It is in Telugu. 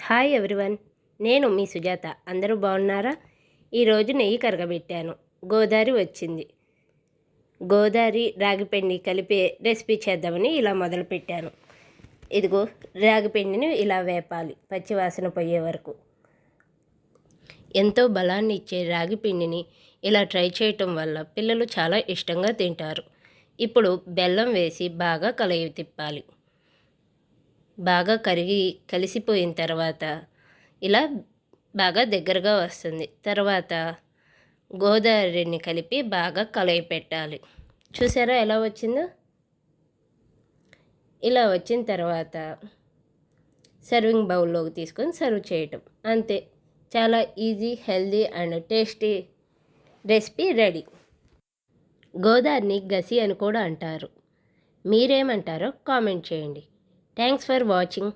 హాయ్ ఎవ్రీవన్, నేను మీ సుజాత. అందరూ బాగున్నారా? ఈరోజు నెయ్యి కరగబెట్టాను. గోదావరి వచ్చింది. గోదావరి రాగిపిండి కలిపి రెసిపీ చేద్దామని ఇలా మొదలుపెట్టాను. ఇదిగో రాగిపిండిని ఇలా వేపాలి పచ్చివాసన పోయే వరకు. ఎంతో బలాన్ని ఇచ్చే రాగిపిండిని ఇలా ట్రై చేయటం వల్ల పిల్లలు చాలా ఇష్టంగా తింటారు. ఇప్పుడు బెల్లం వేసి బాగా కలయి తిప్పాలి. బాగా కలిసిపోయిన తర్వాత ఇలా బాగా దగ్గరగా వస్తుంది. తర్వాత గోదావరిని కలిపి బాగా కలయి పెట్టాలి. చూసారా ఎలా వచ్చిందో? ఇలా వచ్చిన తర్వాత సర్వింగ్ బౌల్లోకి తీసుకొని సర్వ్ చేయటం అంతే. చాలా easy, healthy and tasty recipe ready. గోదావరిని గసి అని కూడా అంటారు. మీరేమంటారో కామెంట్ చేయండి. Thanks for watching.